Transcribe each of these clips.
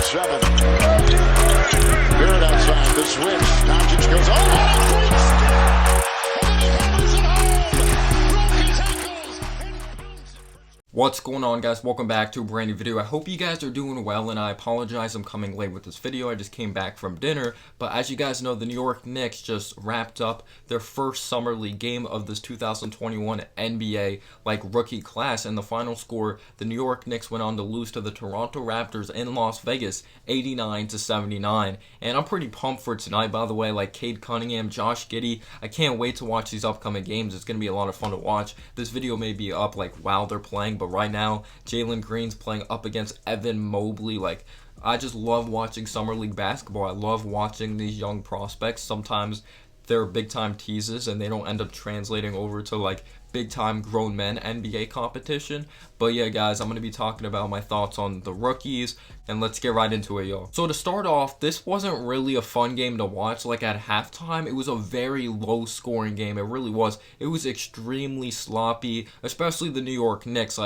7. Barrett outside, the switch. Doncic goes What's going on, guys? Welcome back to a brand new video. I hope you guys are doing well, and I apologize I'm coming late with this video. I just came back from dinner, but as you guys know, the New York Knicks just wrapped up their first summer league game of this 2021 NBA rookie class, and the final score, the New York Knicks went on to lose to the Toronto Raptors in Las Vegas 89-79. And I'm pretty pumped for tonight, by the way. Cade Cunningham, Josh Giddey, I can't wait to watch these upcoming games. It's going to be a lot of fun to watch. This video may be up while they're playing, but right now, Jalen Green's playing up against Evan Mobley. I just love watching Summer League basketball. I love watching these young prospects. Sometimes they're big-time teases, and they don't end up translating over to, big-time grown men NBA competition. But yeah, guys, I'm going to be talking about my thoughts on the rookies, and let's get right into it, y'all. So to start off, this wasn't really a fun game to watch. At halftime, it was a very low-scoring game. It really was. It was extremely sloppy, especially the New York Knicks.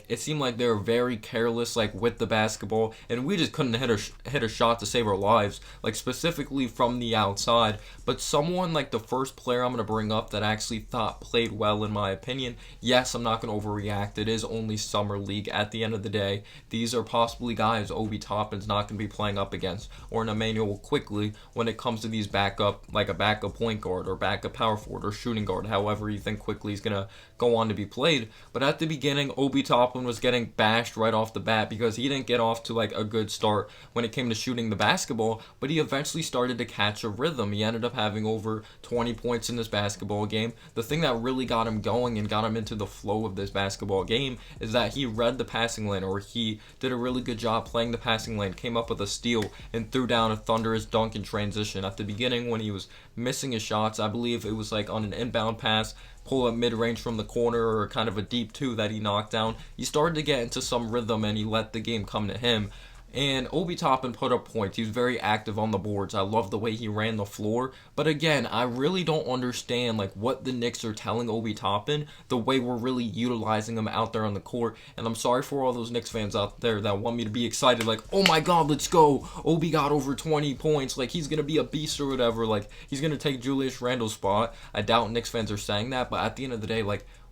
It seemed like they were very careless, with the basketball, and we just couldn't hit a shot to save our lives, specifically from the outside. But someone the first player I'm going to bring up that I actually thought played well, in my opinion. Yes, I'm not going to overreact. It is only Summer League at the end of the day. These are possibly guys Obi Toppin's not going to be playing up against, or an Emmanuel Quickley when it comes to these backup, a backup point guard, or backup power forward, or shooting guard, however you think Quickley's going to go on to be played. But at the beginning, Obi Toppin was getting bashed right off the bat because he didn't get off to a good start when it came to shooting the basketball, but he eventually started to catch a rhythm. He ended up having over 20 points in this basketball game. The thing that really got him going and got him into the flow of this basketball game is that he read the passing lane, or he did a really good job playing the passing lane, came up with a steal, and threw down a thunderous dunk in transition. At the beginning, when he was missing his shots, I believe it was on an inbound pass, pull up mid-range from the corner, or kind of a deep two that he knocked down, he started to get into some rhythm, and he let the game come to him. And Obi Toppin put up points. He was very active on the boards. I love the way he ran the floor. But again, I really don't understand what the Knicks are telling Obi Toppin, the way we're really utilizing him out there on the court. And I'm sorry for all those Knicks fans out there that want me to be excited, oh my god, let's go. Obi got over 20 points. He's going to be a beast or whatever. He's going to take Julius Randle's spot. I doubt Knicks fans are saying that. But at the end of the day,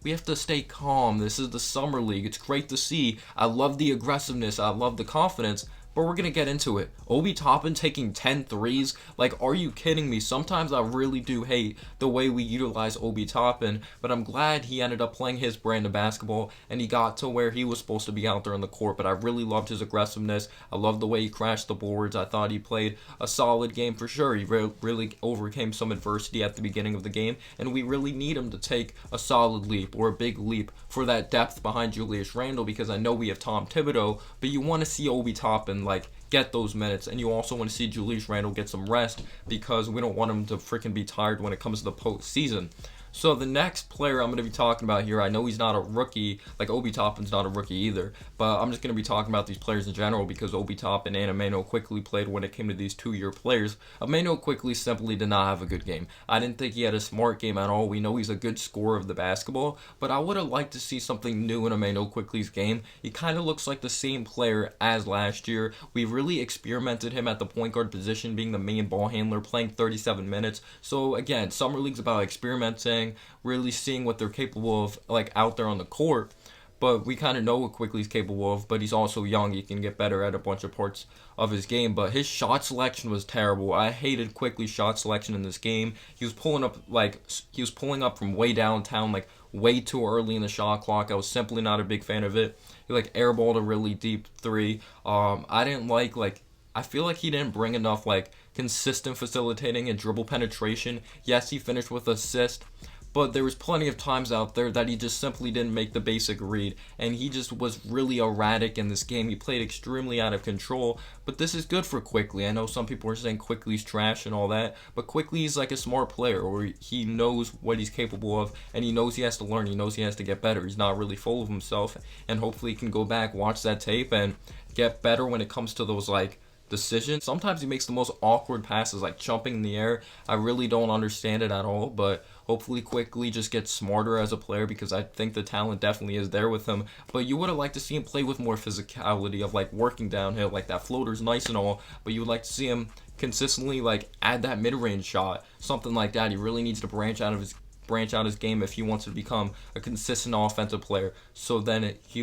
we have to stay calm. This is the Summer League. It's great to see. I love the aggressiveness. I love the confidence. But we're going to get into it. Obi Toppin taking 10 threes? Are you kidding me? Sometimes I really do hate the way we utilize Obi Toppin, but I'm glad he ended up playing his brand of basketball, and he got to where he was supposed to be out there on the court. But I really loved his aggressiveness. I loved the way he crashed the boards. I thought he played a solid game for sure. He really overcame some adversity at the beginning of the game, and we really need him to take a solid leap, or a big leap, for that depth behind Julius Randle, because I know we have Tom Thibodeau, but you want to see Obi Toppin get those minutes, and you also want to see Julius Randle get some rest, because we don't want him to freaking be tired when it comes to the postseason. So the next player I'm going to be talking about here, I know he's not a rookie, Obi Toppin's not a rookie either, but I'm just going to be talking about these players in general because Obi Toppin and Emmanuel Quickley played when it came to these two-year players. Emmanuel Quickley simply did not have a good game. I didn't think he had a smart game at all. We know he's a good scorer of the basketball, but I would have liked to see something new in Emmanuel Quickley's game. He kind of looks like the same player as last year. We really experimented him at the point guard position, being the main ball handler, playing 37 minutes. So again, Summer League's about experimenting, really seeing what they're capable of out there on the court. But we kind of know what Quickley's capable of, but he's also young. He can get better at a bunch of parts of his game. But his shot selection was terrible. I hated Quickley's shot selection in this game. He was pulling up from way downtown, way too early in the shot clock. I was simply not a big fan of it. He airballed a really deep three. I didn't I feel like he didn't bring enough consistent facilitating and dribble penetration. Yes, he finished with assist, but there was plenty of times out there that he just simply didn't make the basic read, and he just was really erratic in this game. He played extremely out of control, but this is good for Quickley. I know some people are saying Quickley's trash and all that, but Quickley's a smart player, or he knows what he's capable of, and he knows he has to learn. He knows he has to get better. He's not really full of himself, and hopefully he can go back, watch that tape, and get better when it comes to those decision. Sometimes he makes the most awkward passes, jumping in the air. I really don't understand it at all, but Hopefully Quickley just gets smarter as a player, because I think the talent definitely is there with him. But you would have liked to see him play with more physicality of like working downhill. Like that floater's nice and all, but you would like to see him consistently like add that mid-range shot, something like that. He really needs to branch out his game if he wants to become a consistent offensive player. So then he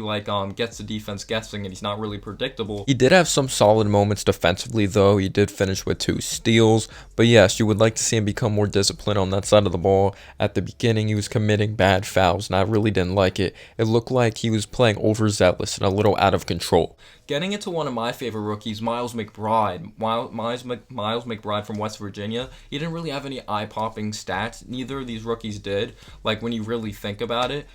gets the defense guessing, and he's not really predictable. He did have some solid moments defensively, though. He did finish with 2 steals. But yes, you would like to see him become more disciplined on that side of the ball. At the beginning, he was committing bad fouls, and I really didn't like it. It looked like he was playing overzealous and a little out of control. Getting into one of my favorite rookies, Miles McBride. Miles McBride from West Virginia. He didn't really have any eye-popping stats. Neither of these rookies did, like when you really think about it.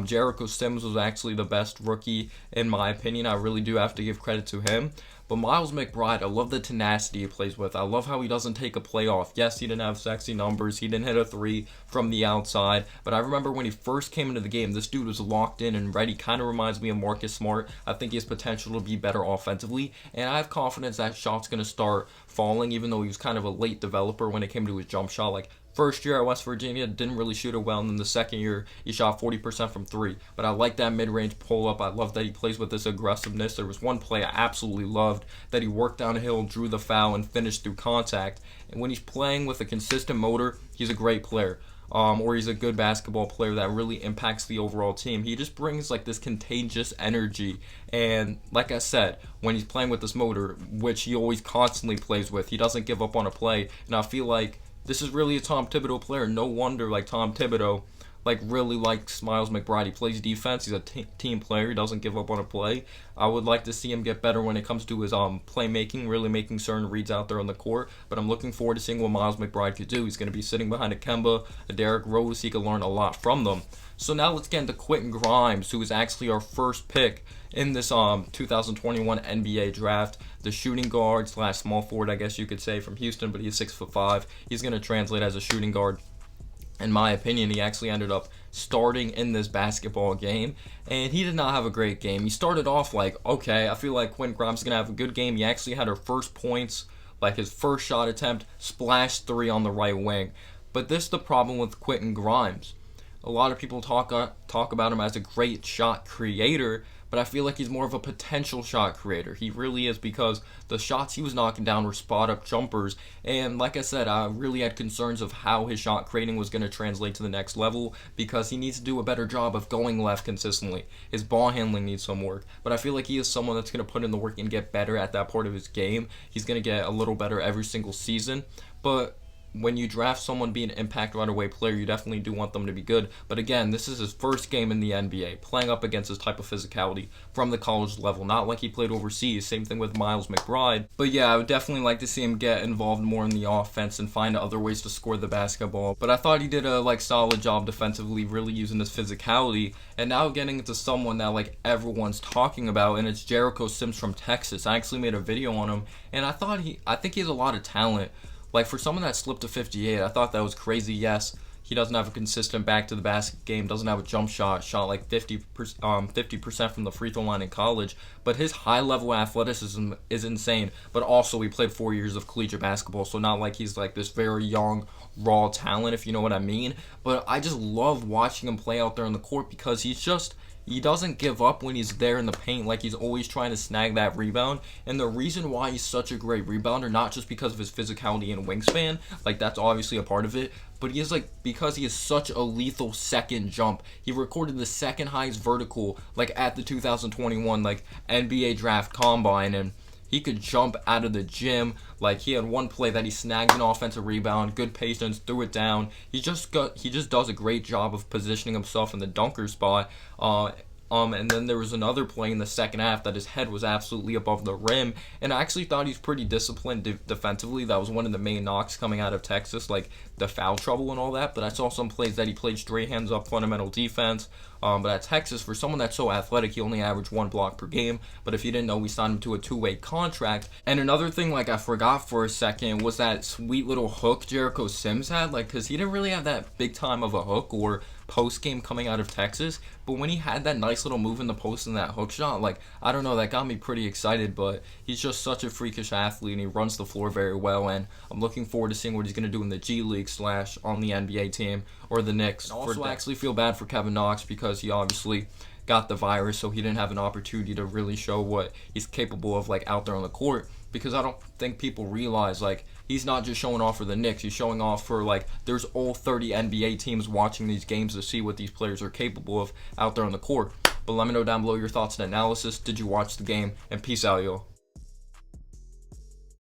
Jericho Sims was actually the best rookie in my opinion. I really do have to give credit to him. But Miles McBride, I love the tenacity he plays with. I love how he doesn't take a play off. Yes, he didn't have sexy numbers. He didn't hit a 3 from the outside. But I remember when he first came into the game, this dude was locked in and ready. Kind of reminds me of Marcus Smart. I think he has potential to be better offensively. And I have confidence that shot's going to start falling, even though he was kind of a late developer when it came to his jump shot. Like, first year at West Virginia, didn't really shoot it well, and then the second year, he shot 40% from 3. But I like that mid-range pull-up. I love that he plays with this aggressiveness. There was one play I absolutely loved, that he worked downhill, drew the foul, and finished through contact. And when he's playing with a consistent motor, he's a great player. Or he's a good basketball player that really impacts the overall team. He just brings like this contagious energy. And like I said, when he's playing with this motor, which he always constantly plays with, he doesn't give up on a play. And I feel like this is really a Tom Thibodeau player. No wonder like Tom Thibodeau really likes Miles McBride. He plays defense. He's a team player. He doesn't give up on a play. I would like to see him get better when it comes to his playmaking, really making certain reads out there on the court. But I'm looking forward to seeing what Miles McBride could do. He's going to be sitting behind a Kemba, a Derrick Rose. He could learn a lot from them. So now let's get into Quentin Grimes, who is actually our first pick in this 2021 NBA draft. The shooting guard / small forward, I guess you could say, from Houston, but he's 6'5". He's going to translate as a shooting guard. In my opinion, he actually ended up starting in this basketball game, and he did not have a great game. He started off like, okay, I feel like Quentin Grimes is going to have a good game. He actually had her first points, like his first shot attempt, splash 3 on the right wing. But this is the problem with Quentin Grimes. A lot of people talk about him as a great shot creator, but I feel like he's more of a potential shot creator. He really is, because the shots he was knocking down were spot-up jumpers. And like I said, I really had concerns of how his shot creating was going to translate to the next level, because he needs to do a better job of going left consistently. His ball handling needs some work. But I feel like he is someone that's going to put in the work and get better at that part of his game. He's going to get a little better every single season. But when you draft someone being an impact right away player, you definitely do want them to be good. But again, this is his first game in the NBA, playing up against this type of physicality from the college level, not like he played overseas. Same thing with Miles McBride. But yeah, I would definitely like to see him get involved more in the offense and find other ways to score the basketball. But I thought he did a solid job defensively, really using his physicality. And now getting into someone that everyone's talking about, and it's Jericho Sims from Texas. I actually made a video on him, and I think he has a lot of talent. Like, for someone that slipped to 58, I thought that was crazy. Yes, he doesn't have a consistent back-to-the-basket game, doesn't have a jump shot, shot like 50% from the free throw line in college, but his high-level athleticism is insane. But also, he played 4 years of collegiate basketball, so not like he's like this very young, raw talent, if you know what I mean. But I just love watching him play out there on the court, because he doesn't give up when he's there in the paint. Like, he's always trying to snag that rebound. And the reason why he's such a great rebounder, not just because of his physicality and wingspan, like that's obviously a part of it, but he is because he is such a lethal second jump. He recorded the second highest vertical at the 2021 NBA draft combine, and he could jump out of the gym. He had one play that he snagged an offensive rebound, good patience, threw it down. He just does a great job of positioning himself in the dunker spot. And then there was another play in the second half that his head was absolutely above the rim, and I actually thought he's pretty disciplined defensively. That was one of the main knocks coming out of Texas, the foul trouble and all that. But I saw some plays that he played straight hands up fundamental defense. But at Texas, for someone that's so athletic, he only averaged 1 block per game. But if you didn't know, we signed him to a 2-way contract. And another thing, I forgot for a second, was that sweet little hook Jericho Sims had. Because he didn't really have that big time of a hook or post game coming out of Texas, but when he had that nice little move in the post and that hook shot, like, I don't know, that got me pretty excited. But he's just such a freakish athlete, and he runs the floor very well, and I'm looking forward to seeing what he's going to do in the G League / on the NBA team or the Knicks. And also, I actually feel bad for Kevin Knox because he obviously got the virus, so he didn't have an opportunity to really show what he's capable of, like, out there on the court, because I don't think people realize, like, he's not just showing off for the Knicks, he's showing off for, like, there's all 30 NBA teams watching these games to see what these players are capable of out there on the court. But let me know down below your thoughts and analysis. Did you watch the game? And peace out, y'all.